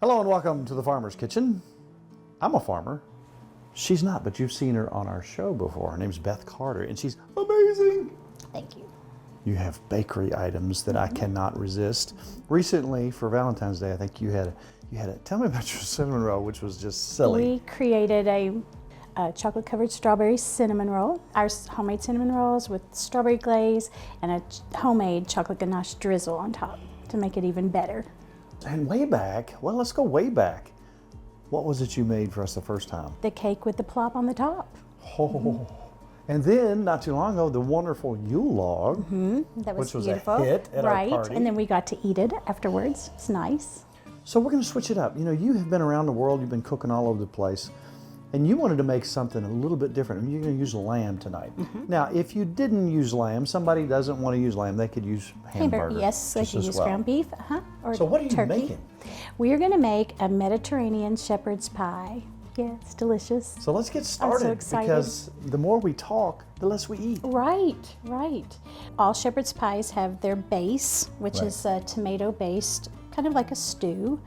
Hello and welcome to the Farmer's Kitchen. I'm a farmer. She's not, but you've seen her on our show before. Her name's Beth Carter, and she's amazing. Thank you. You have bakery items that I cannot resist. Recently, for Valentine's Day, I think you had a. Tell me about your cinnamon roll, which was just silly. We created a chocolate-covered strawberry cinnamon roll. Our homemade cinnamon rolls with strawberry glaze and a homemade chocolate ganache drizzle on top to make it even better. And way back, well, let's go way back. What was it you made for us the first time? The cake with the plop on the top. Oh. And then, not too long ago, the wonderful Yule log, That was which was beautiful. a hit at our party. And then we got to eat it afterwards. It's nice. So we're going to switch it up. You know, you have been around the world, you've been cooking all over the place, and you wanted to make something a little bit different. And you're going to use lamb tonight. Now, if you didn't use lamb, somebody doesn't want to use lamb, they could use hamburger. Yes, they could use ground beef. Or so what are you turkey. making? We are going to make a Mediterranean shepherd's pie. Yeah, it's delicious. So let's get started, excited. because the more we talk, the less we eat. Right, right. All shepherd's pies have their base, which Right. is tomato-based, kind of like a stew.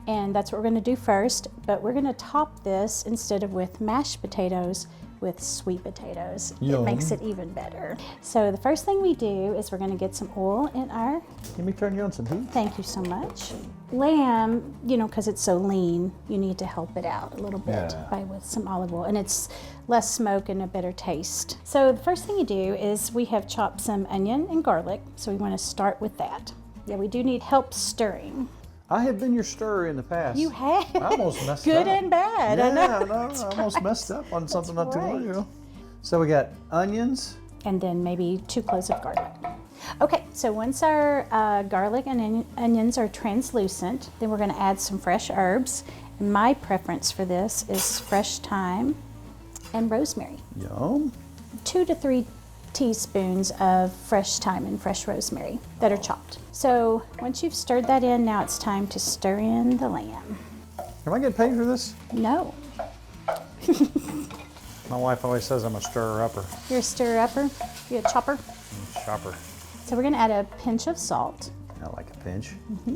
And that's what we're going to do first. But we're going to top this, instead of with mashed potatoes, with sweet potatoes. Yum. It makes it even better. So the first thing we do is we're going to get some oil in our... Let me turn you on some heat. Thank you so much. Lamb, you know, because it's so lean, you need to help it out a little bit with some olive oil, and it's less smoke and a better taste. So the first thing you do is we have chopped some onion and garlic, so we want to start with that. Yeah, we do need help stirring. I have been your stirrer in the past. You have. I almost messed Good up. and bad. Yeah, I know. I almost messed up on something not too long right. ago. So we got onions. And then maybe 2 cloves of garlic. Okay, so once our garlic and onions are translucent, then we're going to add some fresh herbs. And my preference for this is fresh thyme and rosemary. Yum. 2 to 3 teaspoons of fresh thyme and fresh rosemary that are chopped. So once you've stirred that in, now it's time to stir in the lamb. Am I getting paid for this? No, My wife always says I'm a stirrer-upper. you're a stirrer-upper, you're a chopper. Shopper. So we're gonna add a pinch of salt, I like a pinch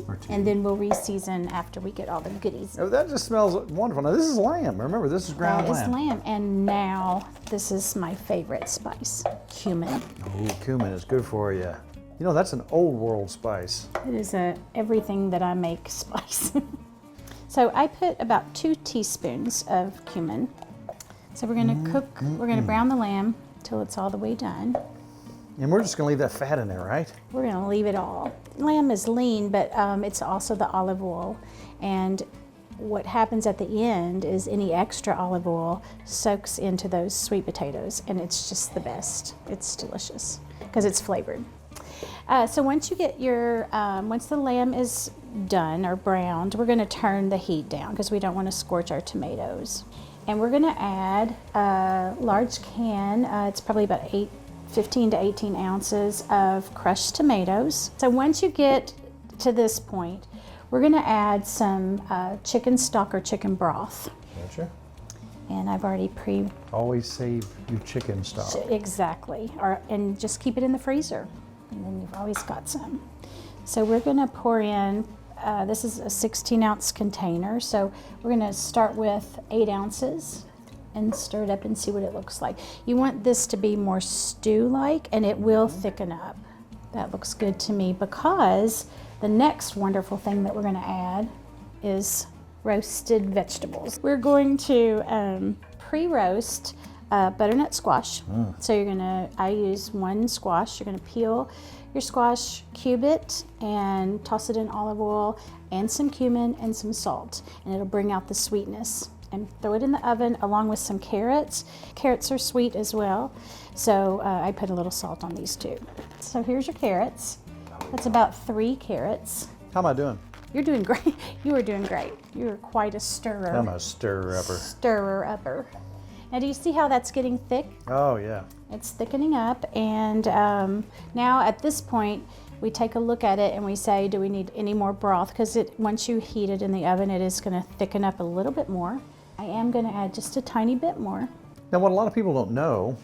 or two. and then we'll re-season after we get all the goodies. Oh, that just smells wonderful. Now this is lamb. Remember, this is ground That is lamb. lamb. And now this is my favorite spice, cumin. Oh, cumin is good for you. You know, that's an old world spice. It is everything that I make spice. So I put about 2 teaspoons of cumin. So we're gonna we're gonna brown the lamb till it's all the way done. And we're just gonna leave that fat in there, right? We're gonna leave it all. Lamb is lean, but it's also the olive oil. And what happens at the end is any extra olive oil soaks into those sweet potatoes, and it's just the best. It's delicious because it's flavored. So once you get your, once the lamb is done or browned, we're gonna turn the heat down because we don't wanna scorch our tomatoes. And we're gonna add a large can, it's probably about 15 to 18 ounces of crushed tomatoes. So once you get to this point, we're gonna add some chicken stock or chicken broth. Gotcha. And I've already Always save your chicken stock. exactly, and just keep it in the freezer. And then you've always got some. So we're gonna pour in, this is a 16-ounce container, so we're gonna start with 8 ounces and stir it up and see what it looks like. You want this to be more stew-like, and it will thicken up. That looks good to me, because the next wonderful thing that we're gonna add is roasted vegetables. We're going to pre-roast butternut squash. So I use 1 squash. You're gonna peel your squash, cube it, and toss it in olive oil and some cumin and some salt, and it'll bring out the sweetness. And throw it in the oven along with some carrots. Carrots are sweet as well, so I put a little salt on these too. So here's your carrots. That's about 3 carrots. How am I doing? You're doing great. You are doing great. You are quite a stirrer. I'm a stirrer-upper. Stirrer-upper. Now, do you see how that's getting thick? Oh, yeah. It's thickening up, and now at this point, we take a look at it and we say, do we need any more broth? Because once you heat it in the oven, it is going to thicken up a little bit more. I am going to add just a tiny bit more. Now, what a lot of people don't know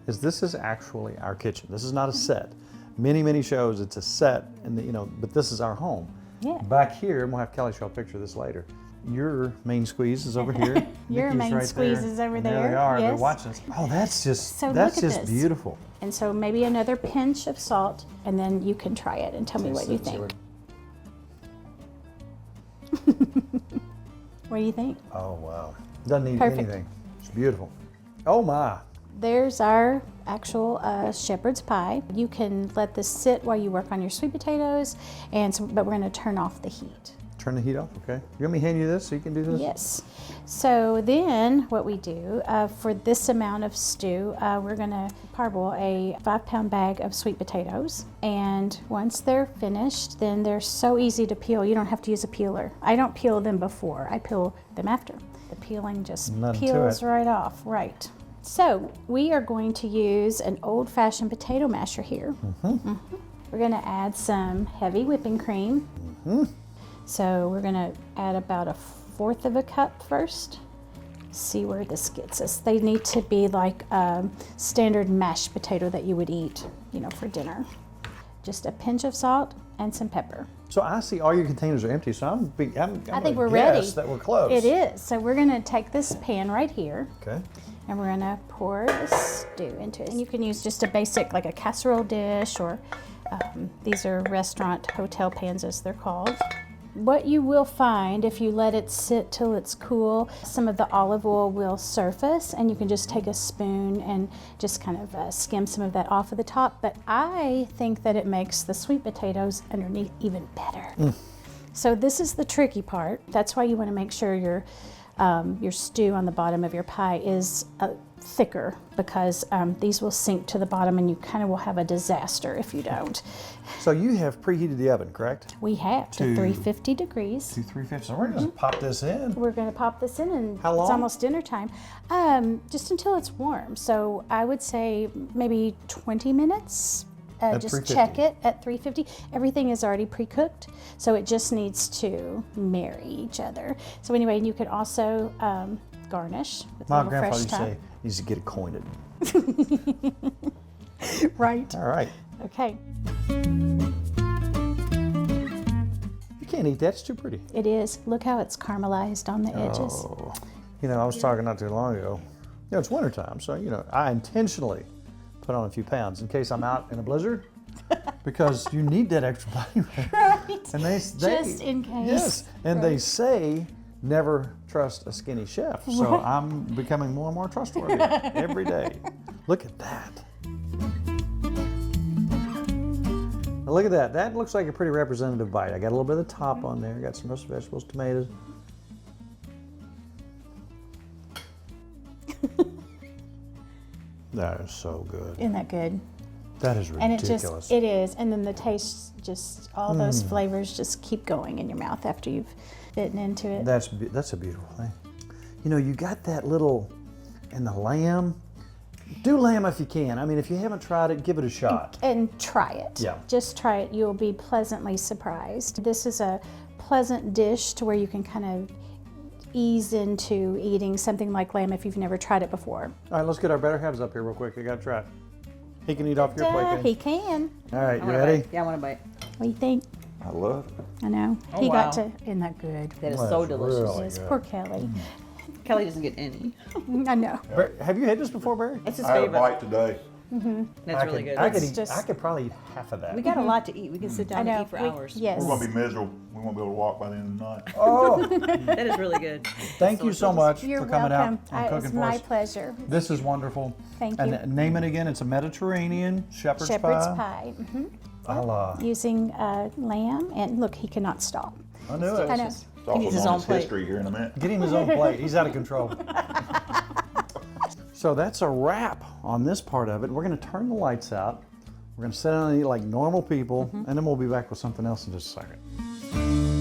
is this is actually our kitchen. This is not a set. Many shows, it's a set, and but this is our home. Yeah. Back here, and we'll have Kelly show a picture of this later. Your main squeeze is over here. Your Nikki's main right squeeze there. is over And there. There they are. They're Yes. watching us. Oh, that's just So that's look at just this. beautiful. And so maybe another pinch of salt, and then you can try it and tell me what you think. What do you think? Oh wow! Doesn't need Perfect. anything. It's beautiful. Oh my! There's our actual shepherd's pie. You can let this sit while you work on your sweet potatoes, but we're going to turn off the heat. Turn the heat off. Okay. You want me to hand you this so you can do this? Yes. So then what we do for this amount of stew, we're going to parboil a 5-pound bag of sweet potatoes. And once they're finished, then they're so easy to peel. You don't have to use a peeler. I don't peel them before. I peel them after. The peeling just Nothing to peels it. right off. Right. So we are going to use an old-fashioned potato masher here. We're going to add some heavy whipping cream. So we're going to add about 1/4 cup first. See where this gets us. They need to be like a standard mashed potato that you would eat, for dinner. Just a pinch of salt and some pepper. So I see all your containers are empty. So I'm I think we're guess ready. that we're close. It is. So we're going to take this pan right here. Okay. And we're gonna pour the stew into it. And you can use just a basic, like a casserole dish, or these are restaurant hotel pans as they're called. What you will find if you let it sit till it's cool, some of the olive oil will surface, and you can just take a spoon and just kind of skim some of that off of the top. But I think that it makes the sweet potatoes underneath even better. So this is the tricky part. That's why you want to make sure your stew on the bottom of your pie is thicker, because these will sink to the bottom and you kind of will have a disaster if you don't. So you have preheated the oven, correct? We have to To- 350 degrees. To 350. So we're going to pop this in. We're going to pop this in, and How long? it's almost dinner time. Just until it's warm. So I would say maybe 20 minutes. At Just 350. check it at 350. Everything is already pre-cooked, so it just needs to marry each other. So anyway, you could also garnish with a My little grandfather fresh used to say, thyme. needs to get it coined. Right. All right. Okay. You can't eat that. It's too pretty. It is. Look how it's caramelized on the edges. Oh. I was talking not too long ago. It's wintertime, so, I intentionally put on a few pounds in case I'm out in a blizzard, because you need that extra body weight. Right. And they Just in case. Yes, and they Right. say never trust a skinny chef. So I'm becoming more and more trustworthy every day. Look at that. Now look at that. That looks like a pretty representative bite. I got a little bit of the top on there. Got some roasted vegetables, tomatoes. That is so good. Isn't that good? That is And ridiculous. it is. And then the taste, just all those flavors just keep going in your mouth after you've bitten into it. That's a beautiful thing. You got that little, and the lamb. Do lamb if you can. I mean, if you haven't tried it, give it a shot. And try it. Yeah. Just try it. You'll be pleasantly surprised. This is a pleasant dish to where you can kind of ease into eating something like lamb if you've never tried it before. All right, let's get our better halves up here real quick. I got to try it. He can eat off your plate. He can. All right, I you want a ready? bite. Yeah, I want a bite. What do you think? I love it. I know. Oh, He wow. got to. Isn't that good? That is Well, so it's delicious. really Yes, good. poor Kelly. Kelly doesn't get any. I know. Have you had this before, Barry? It's his I had a favorite. bite today. That's really good. I could, It's eat, just- I could probably eat half of that. We got a lot to eat. We can sit I down know. and eat for hours. Yes. We're gonna be miserable. We won't be able to walk by the end of the night. Oh, That is really good. thank you so much You're for coming welcome. out and cooking It's for my us. pleasure. This is wonderful. Thank you. And name it again. It's a Mediterranean shepherd's Shepherd's pie. pie. Hmm. A la. Using lamb, and look, he cannot stop. I knew it. I know. It's off needs of his on own his plate. history here in a minute. Get him his own plate. He's out of control. So that's a wrap on this part of it. We're going to turn the lights out. We're going to sit down and eat like normal people, and then we'll be back with something else in just a second.